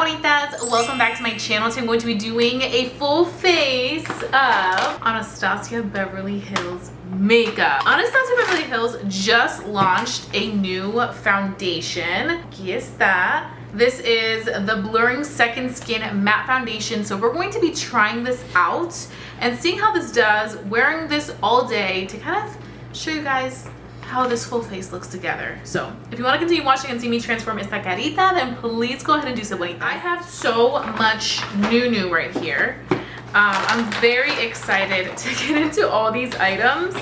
bonitas, welcome back to my channel. Today I'm going to be doing a full face of Anastasia Beverly Hills makeup. Anastasia Beverly Hills just launched a new foundation. Aquí está. This is the Blurring Second Skin Matte Foundation. So we're going to be trying this out and seeing how this does, wearing this all day to kind of show you guys how this full face looks together. So if you want to continue watching and see me transform esta carita, then please go ahead and do so. I have so much new right here. I'm very excited to get into all these items.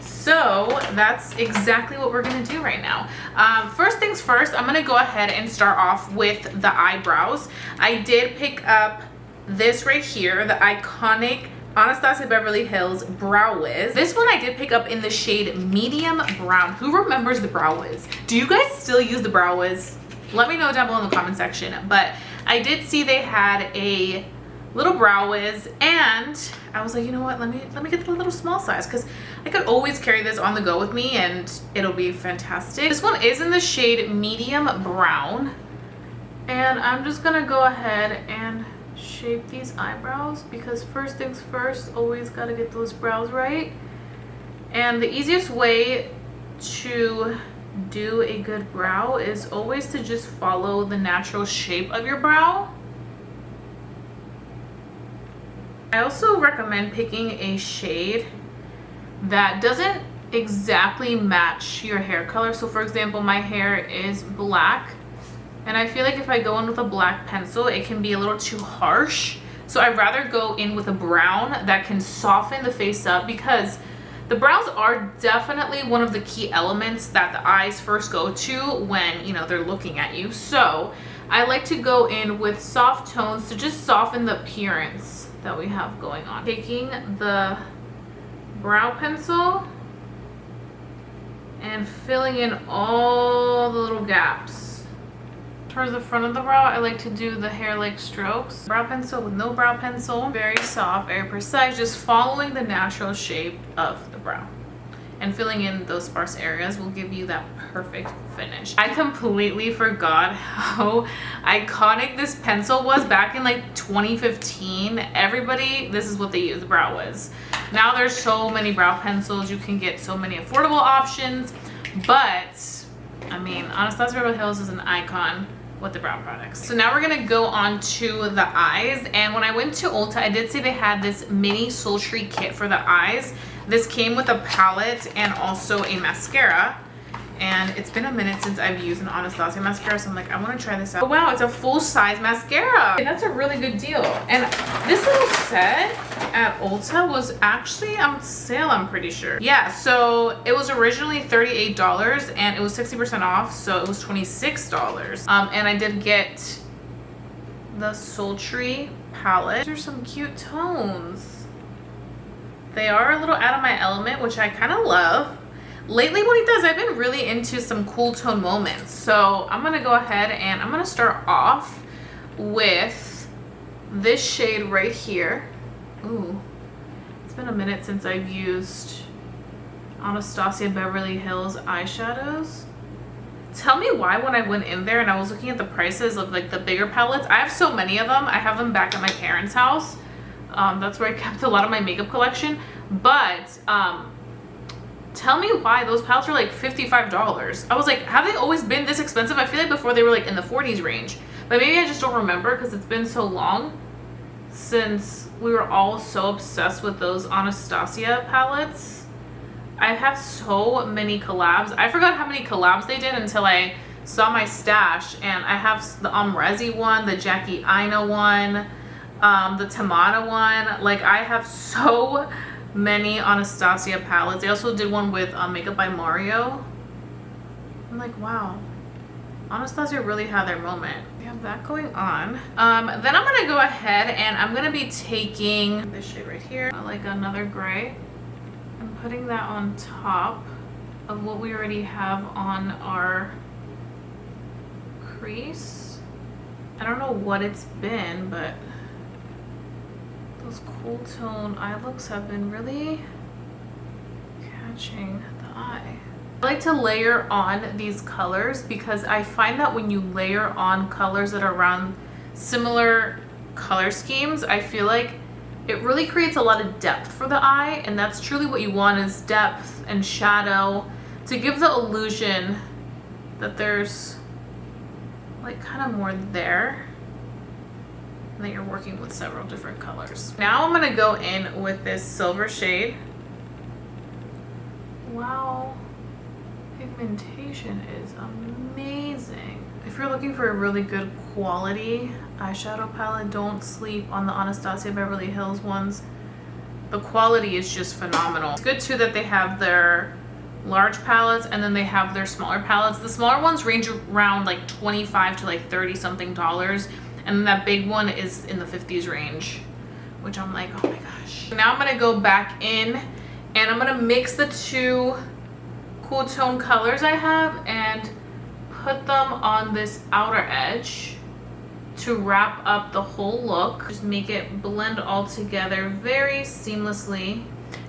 So that's exactly what we're gonna do right now. First things first, I'm gonna go ahead and start off with the eyebrows. I did pick up this right here, the iconic Anastasia Beverly Hills Brow Wiz. This one I did pick up in the shade medium brown. Who remembers the Brow Wiz? Do you guys still use the Brow Wiz? Let me know down below in the comment section. But I did see they had a little Brow Wiz, and I was like, you know what, let me get the little small size, because I could always carry this on the go with me and it'll be fantastic. This one is in the shade medium brown, and I'm just gonna go ahead and shape these eyebrows, because first things first, always got to get those brows right. And the easiest way to do a good brow is always to just follow the natural shape of your brow. I also recommend picking a shade that doesn't exactly match your hair color. So for example, my hair is black, and I feel like if I go in with a black pencil, it can be a little too harsh. So I'd rather go in with a brown that can soften the face up, because the brows are definitely one of the key elements that the eyes first go to when, you know, they're looking at you. So I like to go in with soft tones to just soften the appearance that we have going on. Taking the brow pencil and filling in all the little gaps. Towards the front of the brow, I like to do the hair-like strokes. Brow pencil with no brow pencil. Very soft, very precise, just following the natural shape of the brow. And filling in those sparse areas will give you that perfect finish. I completely forgot how iconic this pencil was back in like 2015. Everybody, this is what they use, the Brow Wiz. Now there's so many brow pencils. You can get so many affordable options. But, I mean, Anastasia Beverly Hills is an icon with the brow products. So now we're gonna go on to the eyes. And when I went to Ulta, I did see they had this mini sultry kit for the eyes. This came with a palette and also a mascara. And it's been a minute since I've used an Anastasia mascara, so I'm like, I want to try this out. Oh, wow, it's a full-size mascara. And that's a really good deal. And this little set at Ulta was actually on sale, I'm pretty sure. Yeah, so it was originally $38 and it was 60% off, so it was $26. And I did get the sultry palette. These are some cute tones. They are a little out of my element, which I kind of love. Lately, bonitas, I've been really into some cool tone moments. So I'm gonna go ahead and I'm gonna start off with this shade right here. Ooh, it's been a minute since I've used Anastasia Beverly Hills eyeshadows. Tell me why when I went in there and I was looking at the prices of like the bigger palettes. I have so many of them. I have them back at my parents' house. That's where I kept a lot of my makeup collection. But tell me why those palettes are like $55. I was like, have they always been this expensive? I feel like before they were like in the 40s range. But maybe I just don't remember because it's been so long since we were all so obsessed with those Anastasia palettes. I have so many collabs. I forgot how many collabs they did until I saw my stash. And I have the Omrezi one, the Jackie Aina one, the Tamana one. Like, I have so many Anastasia palettes. They also did one with Makeup by Mario. I'm like, wow, Anastasia really had their moment. We have that going on. Then I'm gonna go ahead and I'm gonna be taking this shade right here, like another gray, and putting that on top of what we already have on our crease. I don't know what it's been, but those cool tone eye looks have been really catching the eye. I like to layer on these colors because I find that when you layer on colors that are around similar color schemes, I feel like it really creates a lot of depth for the eye, and that's truly what you want, is depth and shadow to give the illusion that there's like kind of more there, and that you're working with several different colors. Now I'm gonna go in with this silver shade. Wow, pigmentation is amazing. If you're looking for a really good quality eyeshadow palette, don't sleep on the Anastasia Beverly Hills ones. The quality is just phenomenal. It's good too that they have their large palettes and then they have their smaller palettes. The smaller ones range around like 25 to like 30 something dollars, and then that big one is in the 50s range, which I'm like, oh my gosh. Now I'm gonna go back in and I'm gonna mix the two cool tone colors I have and put them on this outer edge to wrap up the whole look. Just make it blend all together very seamlessly.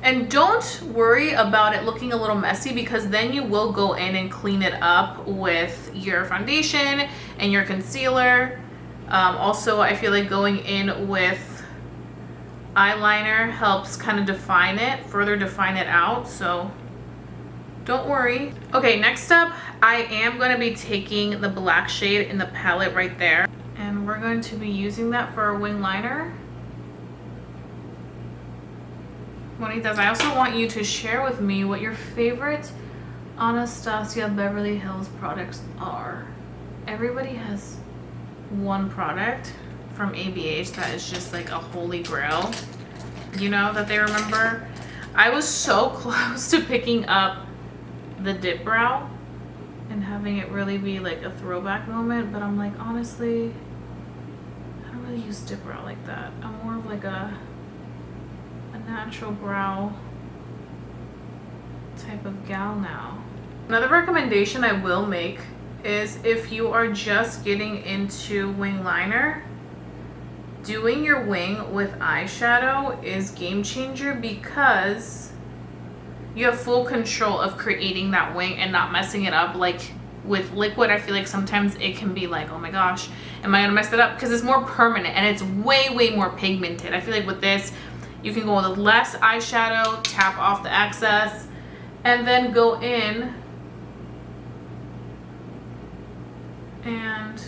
And don't worry about it looking a little messy, because then you will go in and clean it up with your foundation and your concealer. Also, I feel like going in with eyeliner helps kind of define it, further define it out, so don't worry. Okay, next up, I am going to be taking the black shade in the palette right there, and we're going to be using that for our wing liner. Bonitas, I also want you to share with me what your favorite Anastasia Beverly Hills products are. Everybody has one product from ABH that is just like a holy grail, you know, that they remember. I was so close to picking up the dip brow and having it really be like a throwback moment, but I'm like, honestly, I don't really use dip brow like that. I'm more of like a natural brow type of gal now. Another recommendation I will make is, if you are just getting into wing liner, doing your wing with eyeshadow is game changer, because you have full control of creating that wing and not messing it up. Like with liquid, I feel like sometimes it can be like, oh my gosh, am I gonna mess it up? Because it's more permanent and it's way more pigmented. I feel like with this, you can go with less eyeshadow, tap off the excess, and then go in and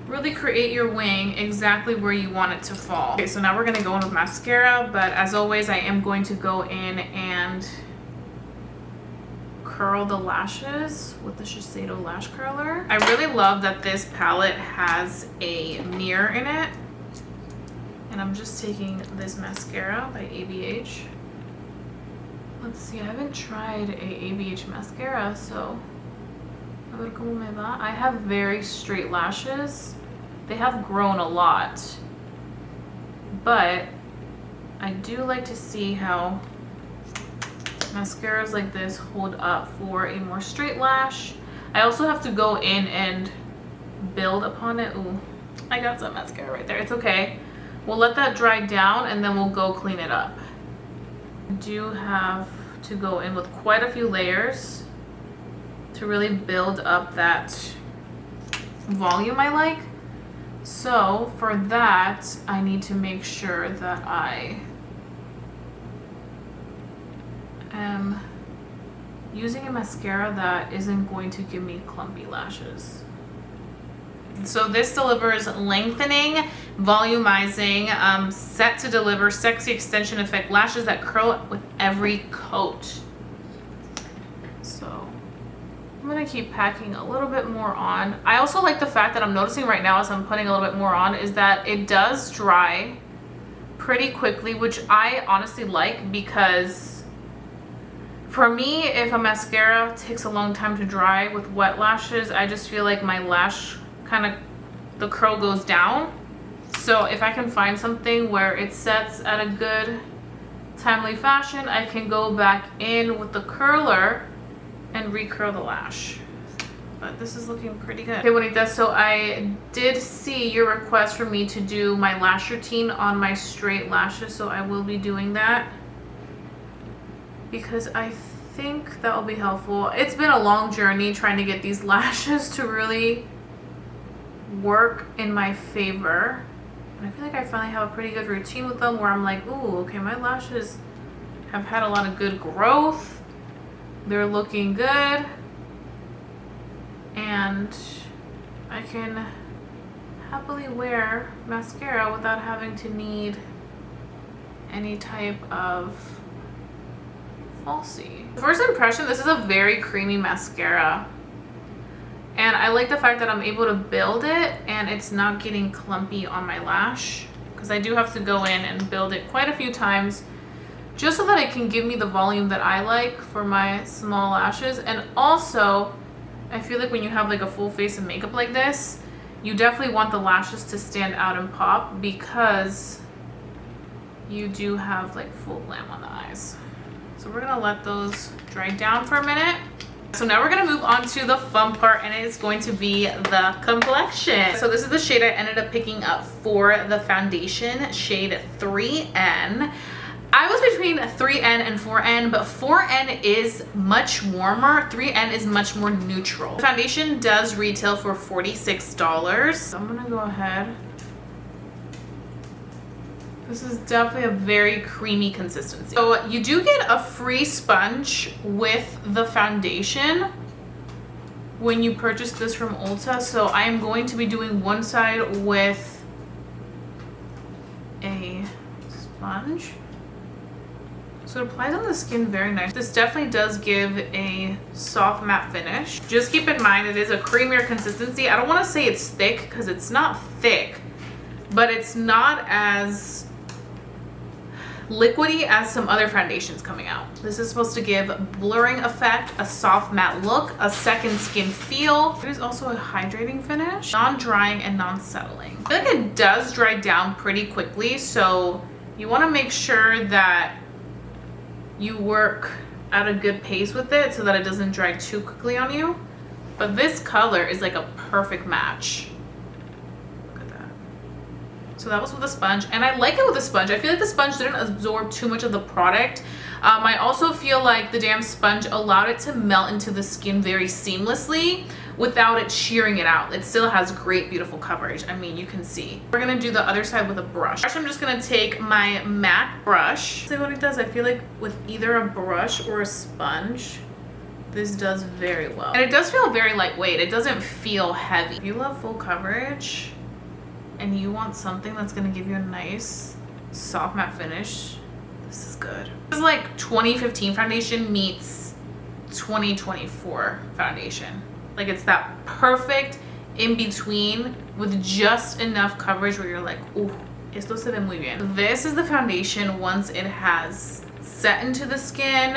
really create your wing exactly where you want it to fall. Okay, so now we're gonna go in with mascara, but as always, I am going to go in and curl the lashes with the Shiseido lash curler. I really love that this palette has a mirror in it. And I'm just taking this mascara by ABH. Let's see, I haven't tried a ABH mascara, so a ver cómo me va. I have very straight lashes. They have grown a lot, but I do like to see how mascaras like this hold up for a more straight lash. I also have to go in and build upon it. Ooh, I got some mascara right there. It's okay. We'll let that dry down and then we'll go clean it up. I do have to go in with quite a few layers to really build up that volume I like. So for that, I need to make sure that I am using a mascara that isn't going to give me clumpy lashes. So this delivers lengthening, volumizing, set to deliver sexy extension effect lashes that curl with every coat. So I'm gonna keep packing a little bit more on. I also like the fact that I'm noticing right now as I'm putting a little bit more on is that it does dry pretty quickly, which I honestly like, because for me, if a mascara takes a long time to dry with wet lashes, I just feel like my lash kind of, the curl goes down. So if I can find something where it sets at a good timely fashion, I can go back in with the curler and recurl the lash. But this is looking pretty good. Okay, Bonitas, so I did see your request for me to do my lash routine on my straight lashes, so I will be doing that because I think that will be helpful. It's been a long journey trying to get these lashes to really work in my favor. And I feel like I finally have a pretty good routine with them where I'm like, ooh, okay, my lashes have had a lot of good growth. They're looking good. And I can happily wear mascara without having to need any type of falsie. First impression, this is a very creamy mascara. And I like the fact that I'm able to build it and it's not getting clumpy on my lash, because I do have to go in and build it quite a few times just so that it can give me the volume that I like for my small lashes. And also, I feel like when you have like a full face of makeup like this, you definitely want the lashes to stand out and pop, because you do have like full glam on the eyes. So we're gonna let those dry down for a minute. So now we're gonna move on to the fun part, and it is going to be the complexion. So this is the shade I ended up picking up for the foundation, shade 3N. I was between 3N and 4N, but 4N is much warmer. 3N is much more neutral. The foundation does retail for $46. So I'm gonna go ahead. This is definitely a very creamy consistency. So you do get a free sponge with the foundation when you purchase this from Ulta. So I am going to be doing one side with a sponge. So it applies on the skin very nice. This definitely does give a soft matte finish. Just keep in mind it is a creamier consistency. I don't want to say it's thick because it's not thick, but it's not as liquidy as some other foundations coming out. This is supposed to give blurring effect, a soft matte look, a second skin feel. It is also a hydrating finish, non-drying and non-settling. I feel like it does dry down pretty quickly, so you want to make sure that you work at a good pace with it so that it doesn't dry too quickly on you. But this color is like a perfect match. So that was with a sponge, and I like it with a sponge. I feel like the sponge didn't absorb too much of the product. I also feel like the damn sponge allowed it to melt into the skin very seamlessly without it shearing it out. It still has great, beautiful coverage. I mean, you can see. We're gonna do the other side with a brush. I'm just gonna take my MAC brush. See what it does? I feel like with either a brush or a sponge, this does very well. And it does feel very lightweight. It doesn't feel heavy. If you love full coverage, and you want something that's gonna give you a nice soft matte finish, this is good. This is like 2015 foundation meets 2024 foundation. Like it's that perfect in between with just enough coverage where you're like, ooh, esto se ve muy bien. This is the foundation once it has set into the skin.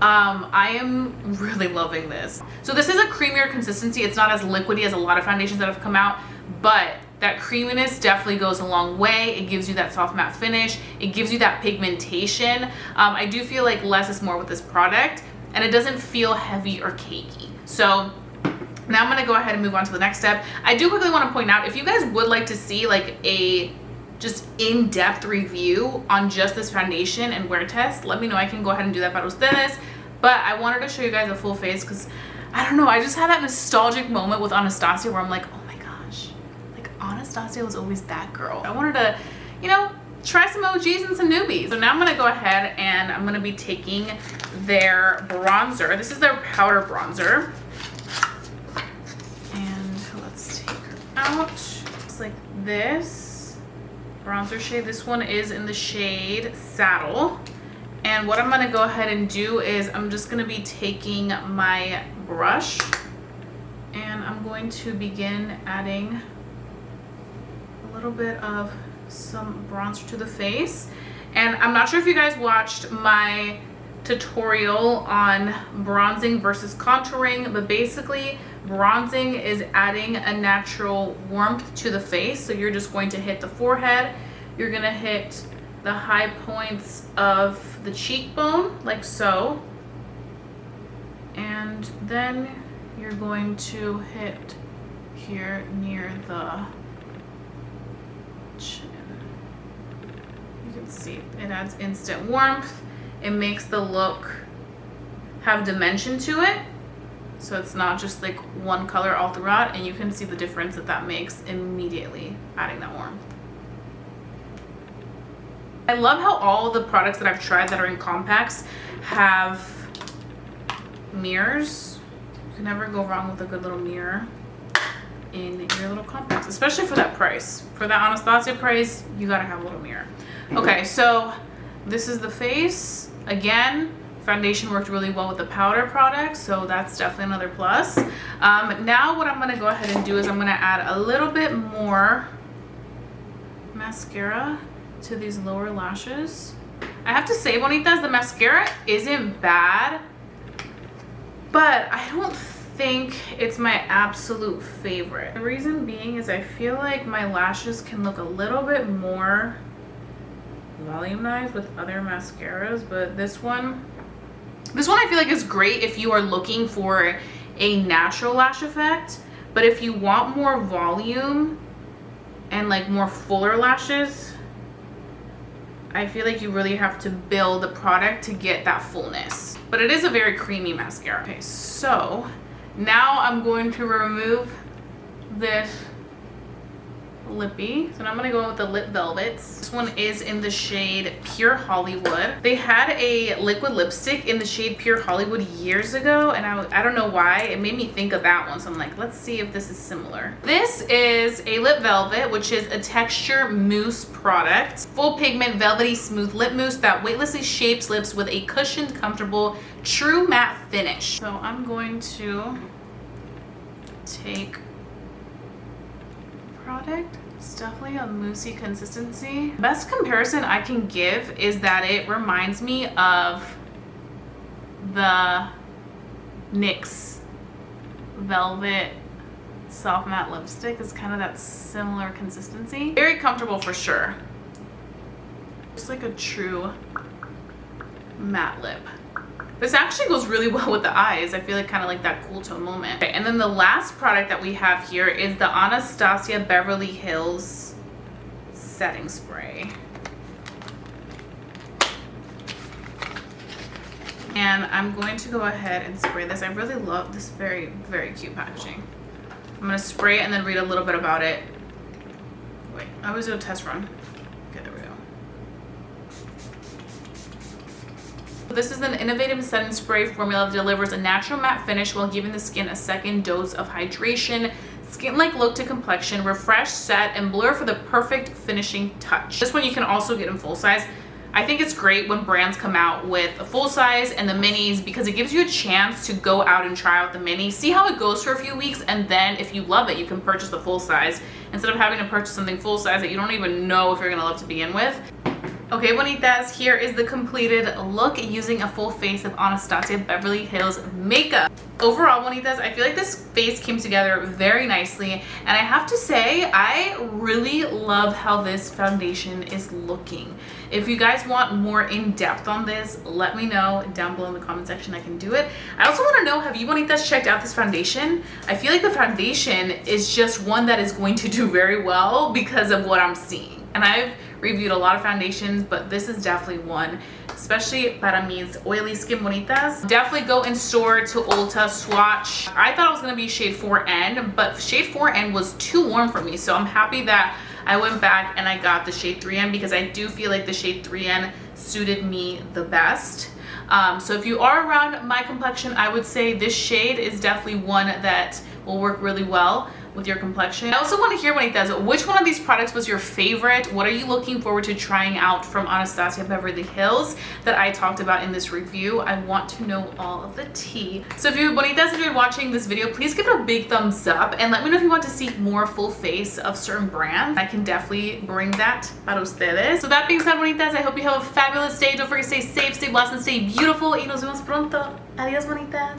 I am really loving this. So this is a creamier consistency. It's not as liquidy as a lot of foundations that have come out, but that creaminess definitely goes a long way. It gives you that soft matte finish. It gives you that pigmentation. I do feel like less is more with this product, and it doesn't feel heavy or cakey. So now I'm gonna go ahead and move on to the next step. I do quickly wanna point out, if you guys would like to see like a just in-depth review on just this foundation and wear test, let me know. I can go ahead and do that para ustedes. But I wanted to show you guys a full face because I don't know, I just had that nostalgic moment with Anastasia where I'm like, oh my gosh, like Anastasia was always that girl. I wanted to, you know, try some OGs and some newbies. So now I'm gonna go ahead and I'm gonna be taking their bronzer. This is their powder bronzer. And let's take her out. It's like this bronzer shade. This one is in the shade Saddle. And what I'm gonna go ahead and do is I'm just gonna be taking my brush and I'm going to begin adding a little bit of some bronzer to the face. And I'm not sure if you guys watched my tutorial on bronzing versus contouring, but basically bronzing is adding a natural warmth to the face. So you're just going to hit the forehead, you're gonna hit the high points of the cheekbone like so, and then you're going to hit here near the chin. You can see it adds instant warmth. It makes the look have dimension to it. So it's not just like one color all throughout, and you can see the difference that that makes immediately adding that warmth. I love how all the products that I've tried that are in compacts have mirrors. You can never go wrong with a good little mirror in your little compacts, especially for that price. For that Anastasia price, you gotta have a little mirror. Okay, so this is the face. Again, foundation worked really well with the powder product, so that's definitely another plus. Now what I'm gonna go ahead and do is I'm gonna add a little bit more mascara to these lower lashes. I have to say, bonitas, the mascara isn't bad, but I don't think it's my absolute favorite. The reason being is I feel like my lashes can look a little bit more volumized with other mascaras, but this one I feel like is great if you are looking for a natural lash effect, but if you want more volume and like more fuller lashes, I feel like you really have to build the product to get that fullness. But it is a very creamy mascara. Okay, so now I'm going to remove this lippy. So now I'm gonna go in with the Lip Velvets. This one is in the shade Pure Hollywood. They had a liquid lipstick in the shade Pure Hollywood years ago, and I don't know why. It made me think of that one. So I'm like, let's see if this is similar. This is a Lip Velvet, which is a texture mousse product. Full pigment, velvety, smooth lip mousse that weightlessly shapes lips with a cushioned, comfortable, true matte finish. So I'm going to take product. It's definitely a moussey consistency. Best comparison I can give is that it reminds me of the NYX Velvet Soft Matte Lipstick. It's kind of that similar consistency. Very comfortable for sure. Just like a true matte lip. This actually goes really well with the eyes. I feel like kind of like that cool tone moment. Okay, and then the last product that we have here is the Anastasia Beverly Hills Setting Spray. And I'm going to go ahead and spray this. I really love this very, very cute packaging. I'm gonna spray it and then read a little bit about it. Wait, I always do a test run. Okay, there we go. This is an innovative setting spray formula that delivers a natural matte finish while giving the skin a second dose of hydration, skin-like look to complexion, refresh, set, and blur for the perfect finishing touch. This one you can also get in full size. I think it's great when brands come out with a full size and the minis because it gives you a chance to go out and try out the mini, see how it goes for a few weeks, and then if you love it, you can purchase the full size instead of having to purchase something full size that you don't even know if you're gonna love to begin with. Okay, bonitas, here is the completed look using a full face of Anastasia Beverly Hills makeup. Overall, bonitas, I feel like this face came together very nicely, and I have to say, I really love how this foundation is looking. If you guys want more in-depth on this, let me know down below in the comment section. I can do it. I also want to know, have you bonitas checked out this foundation? I feel like the foundation is just one that is going to do very well because of what I'm seeing. And I've reviewed a lot of foundations, but this is definitely one, especially para mis oily skin bonitas. Definitely go in store to Ulta, swatch. I thought it was gonna be shade 4N, but shade 4N was too warm for me, so I'm happy that I went back and I got the shade 3N because I do feel like the shade 3N suited me the best. So if you are around my complexion, I would say this shade is definitely one that will work really well with your complexion. I also want to hear, bonitas, which one of these products was your favorite? What are you looking forward to trying out from Anastasia Beverly Hills that I talked about in this review? I want to know all of the tea. So if you bonitas enjoyed watching this video, please give it a big thumbs up and let me know if you want to see more full face of certain brands. I can definitely bring that para ustedes. So that being said, bonitas, I hope you have a fabulous day. Don't forget to stay safe, stay blessed, and stay beautiful. Y nos vemos pronto. Adiós, bonitas.